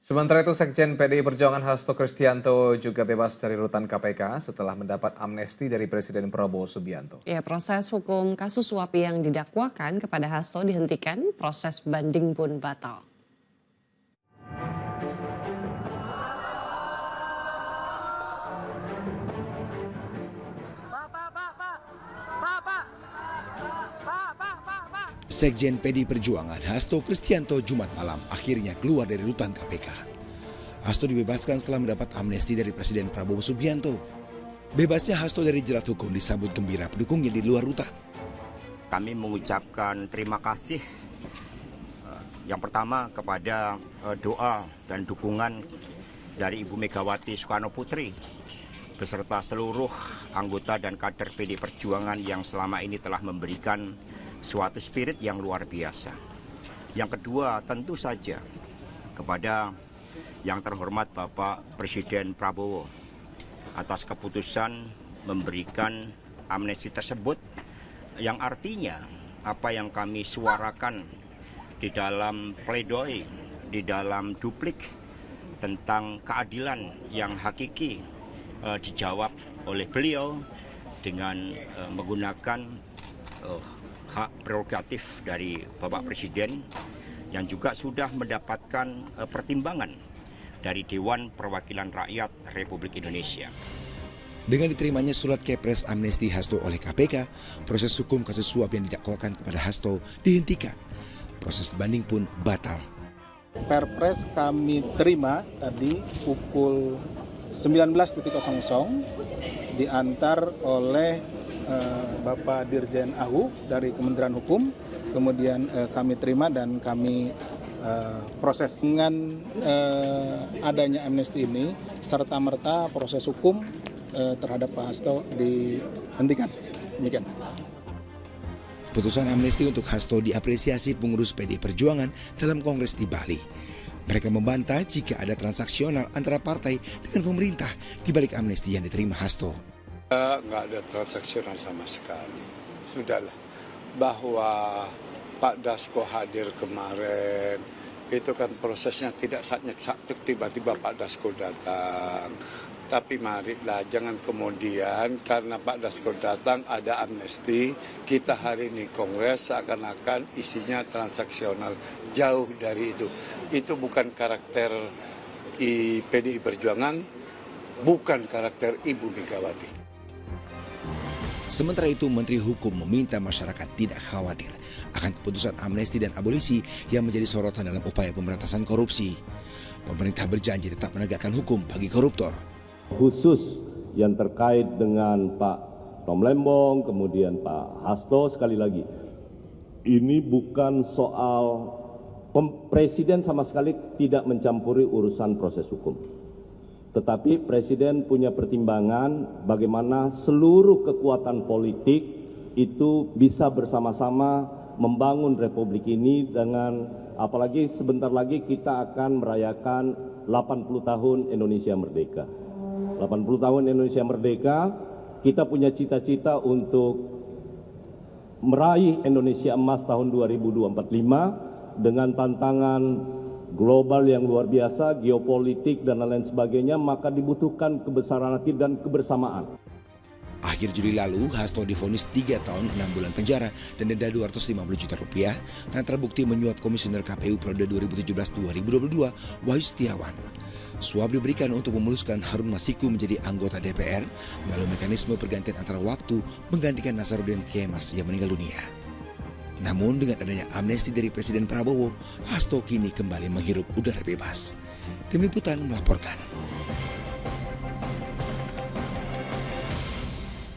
Sementara itu, Sekjen PDI Perjuangan Hasto Kristianto juga bebas dari rutan KPK setelah mendapat amnesti dari Presiden Prabowo Subianto. Ya, proses hukum kasus suap yang didakwakan kepada Hasto dihentikan, proses banding pun batal. Sekjen PDI Perjuangan Hasto Kristianto Jumat malam akhirnya keluar dari rutan KPK. Hasto dibebaskan setelah mendapat amnesti dari Presiden Prabowo Subianto. Bebasnya Hasto dari jerat hukum disambut gembira pendukungnya di luar rutan. Kami mengucapkan terima kasih yang pertama kepada doa dan dukungan dari Ibu Megawati Soekarno Putri beserta seluruh anggota dan kader PDI Perjuangan yang selama ini telah memberikan suatu spirit yang luar biasa. Yang kedua, tentu saja kepada yang terhormat Bapak Presiden Prabowo atas keputusan memberikan amnesti tersebut, yang artinya apa yang kami suarakan di dalam pledoi, di dalam duplik tentang keadilan yang hakiki dijawab oleh beliau dengan menggunakan hak prerogatif dari Bapak Presiden yang juga sudah mendapatkan pertimbangan dari Dewan Perwakilan Rakyat Republik Indonesia. Dengan diterimanya surat kepres amnesti Hasto oleh KPK, proses hukum kasus suap yang didakwakan kepada Hasto dihentikan. Proses banding pun batal. Perpres kami terima tadi pukul 19.00 diantar oleh Bapak Dirjen AHU dari Kementerian Hukum, kemudian kami terima dan kami proses. Dengan adanya amnesti ini, serta-merta proses hukum terhadap Pak Hasto dihentikan. Demikian. Putusan amnesti untuk Hasto diapresiasi pengurus PDI Perjuangan dalam Kongres di Bali. Mereka membantah jika ada transaksional antara partai dengan pemerintah di balik amnesti yang diterima Hasto. Nggak ada transaksional sama sekali. Sudahlah, bahwa Pak Dasko hadir kemarin, itu kan prosesnya tidak saatnya tiba-tiba Pak Dasko datang. Tapi marilah, jangan kemudian karena Pak Dasko datang ada amnesti, kita hari ini kongres seakan-akan isinya transaksional. Jauh dari itu. Itu bukan karakter PDI Perjuangan, bukan karakter Ibu Megawati. Sementara itu, Menteri Hukum meminta masyarakat tidak khawatir akan keputusan amnesti dan abolisi yang menjadi sorotan dalam upaya pemberantasan korupsi. Pemerintah berjanji tetap menegakkan hukum bagi koruptor. Khusus yang terkait dengan Pak Tom Lembong, kemudian Pak Hasto, sekali lagi, ini bukan soal Presiden sama sekali tidak mencampuri urusan proses hukum. Tetapi Presiden punya pertimbangan bagaimana seluruh kekuatan politik itu bisa bersama-sama membangun republik ini dengan, apalagi sebentar lagi kita akan merayakan 80 tahun Indonesia Merdeka. 80 tahun Indonesia Merdeka, kita punya cita-cita untuk meraih Indonesia Emas tahun 2045 dengan tantangan global yang luar biasa, geopolitik dan lain sebagainya, maka dibutuhkan kebesaran hati dan kebersamaan. Akhir Juli lalu, Hasto divonis 3 tahun 6 bulan penjara dan denda 250 juta rupiah karena terbukti menyuap Komisioner KPU periode 2017-2022 Wahyu Setiawan. Suap diberikan untuk memuluskan Harun Masiku menjadi anggota DPR melalui mekanisme pergantian antara waktu menggantikan Nasaruddin Kemas yang meninggal dunia. Namun dengan adanya amnesti dari Presiden Prabowo, Hasto kini kembali menghirup udara bebas. Tim Liputan melaporkan.